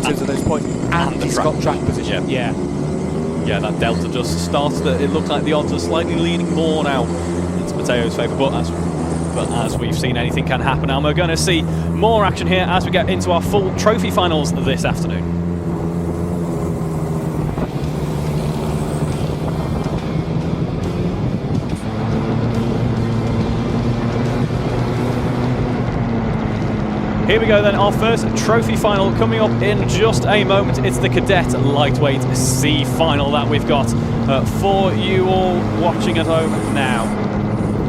Of those points, and he's got track position. Yeah, that delta just starts. It looks like the odds are slightly leaning more now into Matteo's favour, but as we've seen, anything can happen, and we're going to see more action here as we get into our full trophy finals this afternoon. Here we go then, our first trophy final coming up in just a moment. It's the Cadet Lightweight C final that we've got for you all watching at home now.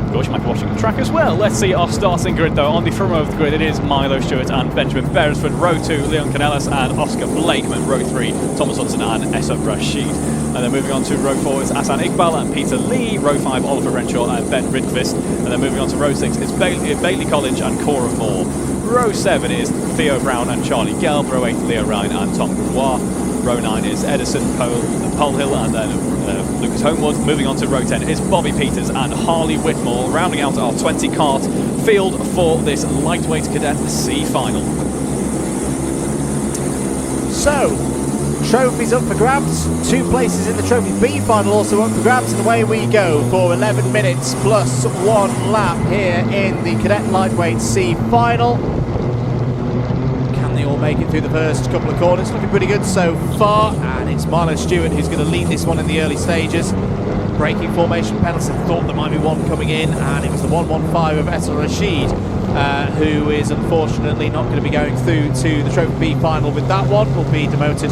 Of course, you might be watching the track as well. Let's see our starting grid though. On the front row of the grid, it is Milo Stewart and Benjamin Beresford. Row 2, Leon Canellis and Oscar Blakeman. Row 3, Thomas Hudson and Essa Rashid. And then moving on to row 4 is Hassan Iqbal and Peter Lee. Row 5, Oliver Renshaw and Ben Ridqvist. And then moving on to row 6 is Bailey College and Cora Moore. Row 7 is Theo Brown and Charlie Gelb. Row 8, Leo Ryan and Tom Gravois. Row 9 is Edison Polhill and then Lucas Homewood. Moving on to row 10 is Bobby Peters and Harley Whitmore, rounding out our 20-cart field for this Lightweight Cadet C final. So, trophies up for grabs. 2 places in the Trophy B final also up for grabs, and away we go for 11 minutes plus 1 lap here in the Cadet Lightweight C final. Can they all make it through the first couple of corners? Looking pretty good so far, and it's Milo Stewart who's going to lead this one in the early stages. Braking formation, Patterson thought there might be one coming in, and it was the 115 of Essa Rashid, who is unfortunately not going to be going through to the Trophy B final with that one. Will be demoted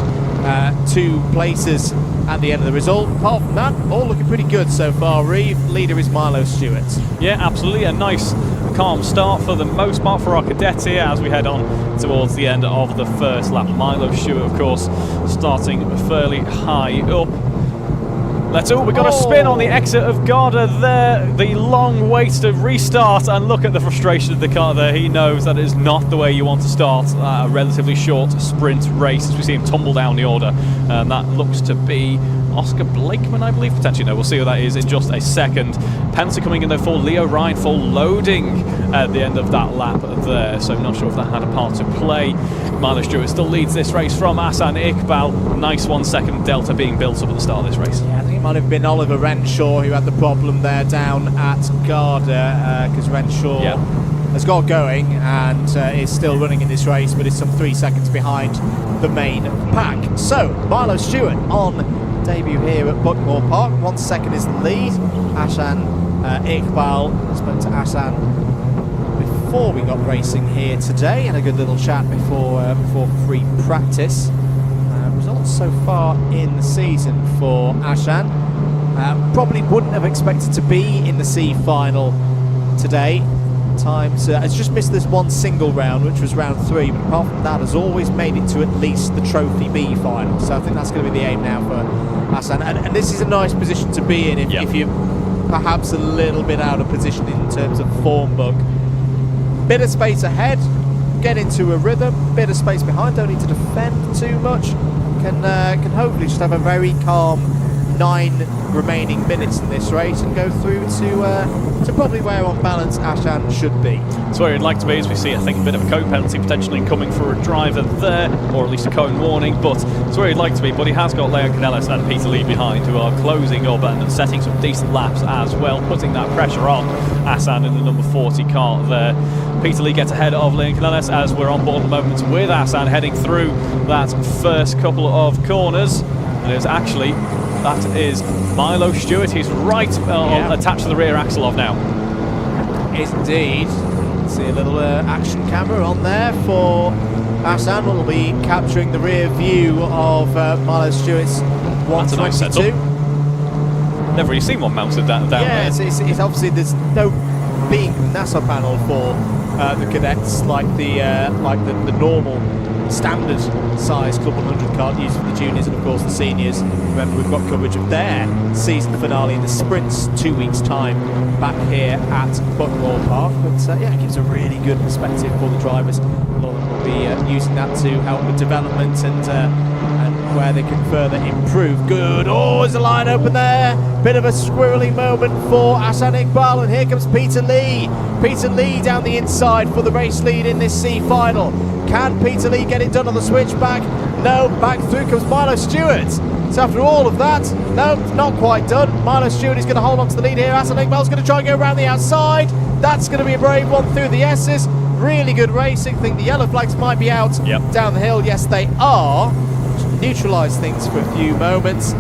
2 places at the end of the result. Apart from that, all looking pretty good so far. Reeve, leader is Milo Stewart. Yeah, absolutely. A nice calm start for the most part for our cadets here as we head on towards the end of the first lap. Milo Stewart, of course, starting fairly high up. We've got a spin on the exit of Garda there. The long wait to restart, and look at the frustration of the car there. He knows that it is not the way you want to start a relatively short sprint race as we see him tumble down the order. And that looks to be Oscar Blakeman, I believe, potentially. No, we'll see who that is in just a second. Penalty coming in though for Leo Ryan for loading at the end of that lap there, so I'm not sure if that had a part to play. Milo Stewart still leads this race from Hassan Iqbal. Nice 1 second delta being built up at the start of this race. Yeah, I think it might have been Oliver Renshaw who had the problem there down at Garda, because Renshaw has got going and is still running in this race, but is some 3 seconds behind the main pack. So Milo Stewart on debut here at Buckmore Park. 1 second is the lead. Hassan Iqbal, spoke to Hassan before we got racing here today, and a good little chat before free practice. Results so far in the season for Hassan. Probably wouldn't have expected to be in the C final today. Times has just missed this one single round, which was round 3, but apart from that has always made it to at least the Trophy B final. So I think that's going to be the aim now for Hassan, and this is a nice position to be in if you're perhaps a little bit out of position in terms of form book. Bit of space ahead, get into a rhythm, bit of space behind, don't need to defend too much, can hopefully just have a very calm 9 remaining minutes in this race and go through to probably where on balance Hassan should be. That's where he'd like to be, as we see, I think, a bit of a cone penalty potentially coming for a driver there, or at least a cone warning, but it's where he'd like to be. But he has got Leon Canellis and Peter Lee behind, who are closing up and setting some decent laps as well, putting that pressure on Hassan in the number 40 car there. Peter Lee gets ahead of Leon Canellis as we're on board at the moment with Hassan heading through that first couple of corners. And it's actually, that is Milo Stewart. He's right attached to the rear axle of now. Is indeed. See a little action camera on there for Hassan. We'll be capturing the rear view of Milo Stewart's 122. That's a nice setup. Never really seen one mounted down there. Yeah, it's obviously there's no being NASA panel for the cadets like the normal standard size Club 100 car used for the juniors and of course the seniors. Remember, we've got coverage of their season finale in the sprints 2 weeks time back here at Buckmore Park. But yeah, it gives a really good perspective for the drivers. A lot of them will be using that to help with development and where they can further improve. Good. Oh, there's a line open there. Bit of a squirrely moment for Hassan Iqbal, and here comes Peter Lee. Peter Lee down the inside for the race lead in this C final. Can Peter Lee get it done on the switchback? No, back through comes Milo Stewart. So after all of that, no, not quite done. Milo Stewart is going to hold on to the lead here. Hassan Iqbal's going to try and go around the outside. That's going to be a brave one through the S's. Really good racing. Think the yellow flags might be out down the hill. Yes, they are. Neutralise things for a few moments.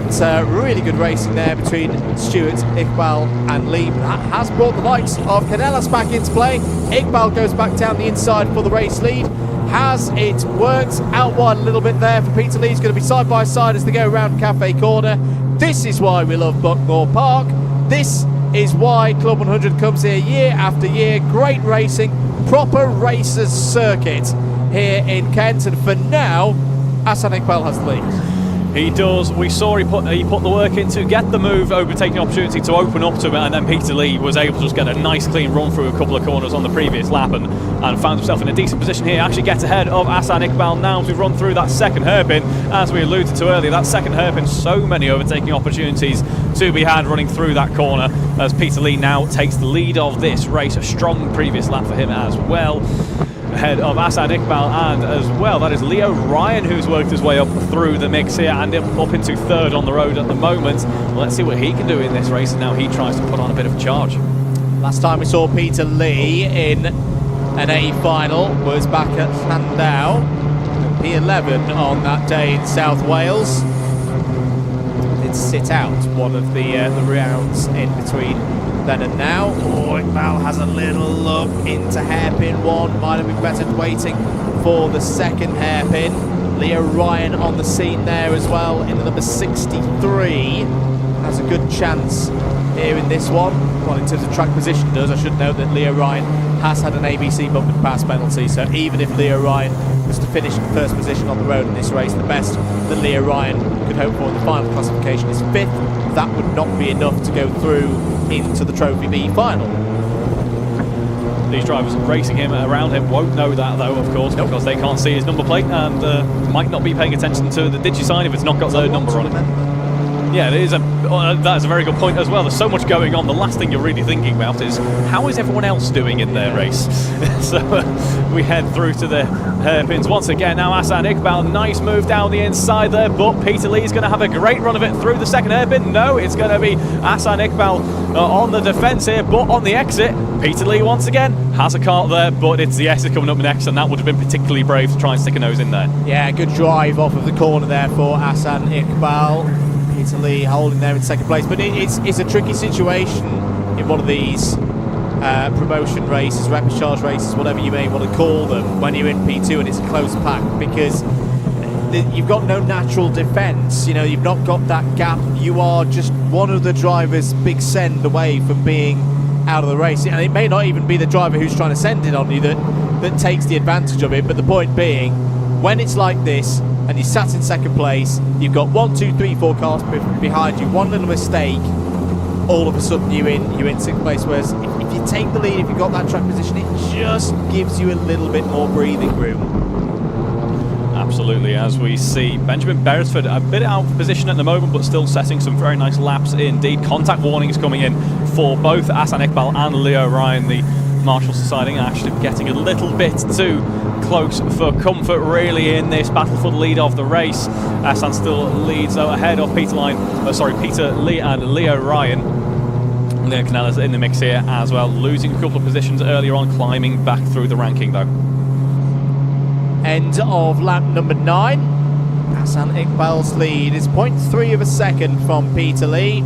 It's really good racing there between Stewart, Iqbal and Lee. That has brought the likes of Canellas back into play. Iqbal goes back down the inside for the race lead. Has it worked out wide a little bit there for Peter Lee? He's going to be side by side as they go around Cafe Corner. This is why we love Buckmore Park. This is why Club 100 comes here year after year. Great racing, proper racers circuit here in Kent, and for now Hassan Iqbal has the lead. He does. We saw he put the work in to get the move, overtaking the opportunity to open up to it, and then Peter Lee was able to just get a nice clean run through a couple of corners on the previous lap and found himself in a decent position here. Actually gets ahead of Hassan Iqbal now as we run through that second hairpin. As we alluded to earlier, that second hairpin, so many overtaking opportunities to be had running through that corner, as Peter Lee now takes the lead of this race. A strong previous lap for him as well. Ahead of Hassan Iqbal, and as well that is Leo Ryan, who's worked his way up through the mix here and up into third on the road at the moment. Let's see what he can do in this race, and now he tries to put on a bit of a charge. Last time we saw Peter Lee in an A final was back at Llandau, P11 on that day in South Wales. Did sit out one of the rounds in between then and now. Oh, Iqbal has a little look into hairpin one. Might have been better waiting for the second hairpin. Leo Ryan on the scene there as well in the number 63. Has a good chance here in this one. Well, in terms of track position does. I should note that Leo Ryan has had an ABC bump and pass penalty, so even if Leo Ryan was to finish in first position on the road in this race, the best that Leo Ryan could hope for in the final classification is 5th. That would not be enough to go through into the Trophy B final. These drivers racing him around him won't know that though, of course, because they can't see his number plate and might not be paying attention to the DigiSign if it's not got the number on it. Yeah, that's a very good point as well. There's so much going on. The last thing you're really thinking about is how is everyone else doing in their race? So we head through to the hairpins once again. Now Hassan Iqbal, nice move down the inside there, but Peter Lee's going to have a great run of it through the second hairpin. No, it's going to be Hassan Iqbal on the defence here, but on the exit, Peter Lee once again has a cart there, but it's the S coming up next, and that would have been particularly brave to try and stick a nose in there. Yeah, good drive off of the corner there for Hassan Iqbal. Peter Lee holding there in second place, but it's a tricky situation in one of these promotion races, rapid charge races, whatever you may want to call them, when you're in P2 and it's a close pack, because you've got no natural defence. You know, you've not got that gap. You are just one of the drivers' big send away from being out of the race, and it may not even be the driver who's trying to send it on you that takes the advantage of it. But the point being, when it's like this and you sat in second place, you've got 1, 2, 3, 4 cars behind you, one little mistake, all of a sudden you're in sixth place. Whereas if you take the lead, if you've got that track position, it just gives you a little bit more breathing room. Absolutely, as we see Benjamin Beresford a bit out of position at the moment, but still setting some very nice laps indeed. Contact warnings coming in for both Hassan Iqbal and Leo Ryan. The marshals deciding actually getting a little bit too close for comfort really in this battle for the lead of the race. Hassan still leads though ahead of Peter Lee and Leo Ryan. Leo Canellas in the mix here as well, losing a couple of positions earlier on, climbing back through the ranking though. End of lap number 9. Hassan Iqbal's lead is 0.3 of a second from Peter Lee.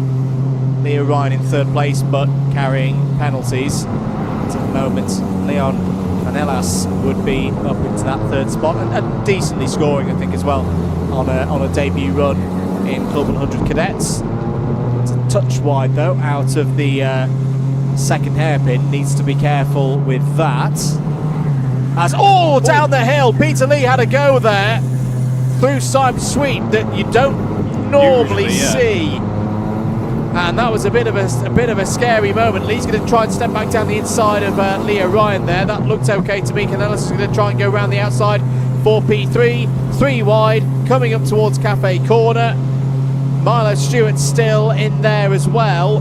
Leo Ryan in third place, but carrying penalties. At the moment, Leon Canellas would be up into that third spot and decently scoring, I think, as well on a debut run in Club 100 Cadets. It's a touch wide though, out of the second hairpin. Needs to be careful with that. As down the hill, Peter Lee had a go there through Simon Sweep that you don't normally see. And that was a bit of a scary moment. Lee's going to try and step back down the inside of Leo Ryan there. That looked okay to me. Canellis is going to try and go around the outside for P3. 3 wide, coming up towards Cafe Corner. Milo Stewart still in there as well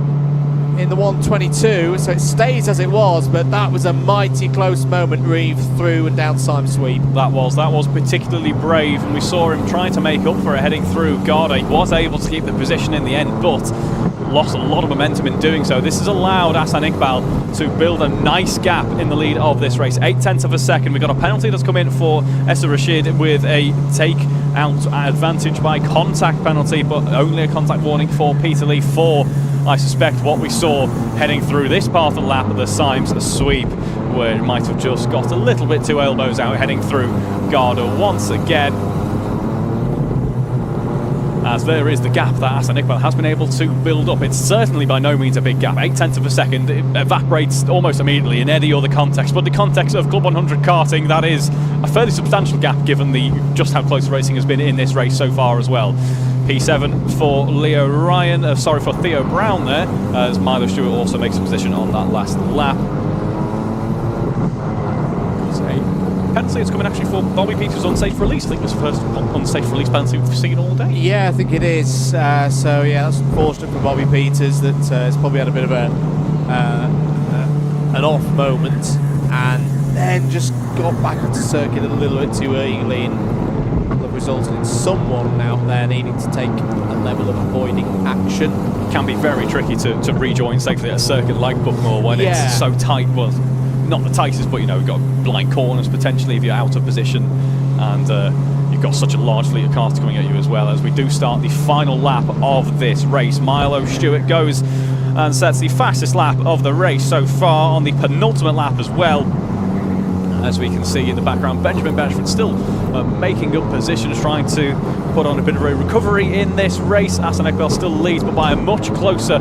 in the 122. So it stays as it was, but that was a mighty close moment, Reeve, through and down Simon Sweep. That was particularly brave, and we saw him trying to make up for it heading through Garda. He was able to keep the position in the end, but lost a lot of momentum in doing so. This has allowed Hassan Iqbal to build a nice gap in the lead of this race. 0.8 of a second. We've got a penalty that's come in for Essa Rashid with a take out advantage by contact penalty, but only a contact warning for Peter Lee for, I suspect, what we saw heading through this part of the lap of the Symes Sweep, where it might have just got a little bit too elbows out heading through Garda once again. As there is the gap that Hassan Iqbal has been able to build up. It's certainly by no means a big gap. 0.8 of a second. It evaporates almost immediately in any other context. But the context of Club 100 karting, that is a fairly substantial gap given just how close the racing has been in this race so far as well. P7 for Leo Ryan, for Theo Brown there, as Milo Stewart also makes a position on that last lap. Penalty is coming actually for Bobby Peters' unsafe release. I think it was the first unsafe release penalty we've seen all day. Yeah, I think it is. So yeah, that's unfortunate for Bobby Peters that has probably had a bit of an off moment and then just got back onto circuit a little bit too early and have resulted in someone out there needing to take a level of avoiding action. It can be very tricky to rejoin safely at a circuit like Bookmore when it's so tight. Well, not the tightest, but you've got blind corners potentially if you're out of position, and you've got such a large fleet of cars coming at you as well. As we do start the final lap of this race, Milo Stewart goes and sets the fastest lap of the race so far on the penultimate lap as well. As we can see in the background, Benjamin Benchford still making up positions, trying to put on a bit of a recovery in this race. Hassan Iqbal still leads, but by a much closer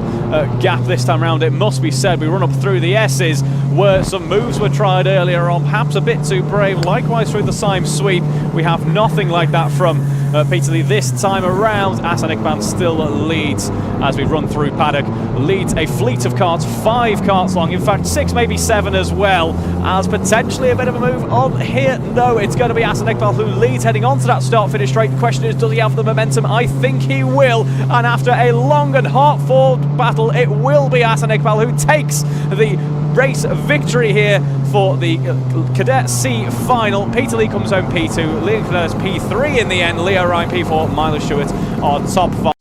gap this time around, it must be said. We run up through the S's, where some moves were tried earlier on, perhaps a bit too brave. Likewise through the Symes Sweep, we have nothing like that from Peter Lee this time around. Hassan Iqbal still leads as we run through paddock. Leads a fleet of karts, 5 karts long, in fact 6, maybe 7 as well, as potentially a bit of a move on here. No, it's going to be Hassan Iqbal who leads heading onto that start-finish straight. The question is, does he have the momentum? I think he will, and after a long and hard-fought battle, it will be Hassan Iqbal who takes the race victory here for the Cadet C final. Peter Lee comes home P2, Leon Canellis P3 in the end, Leo Ryan P4, Milo Stewart on top 5.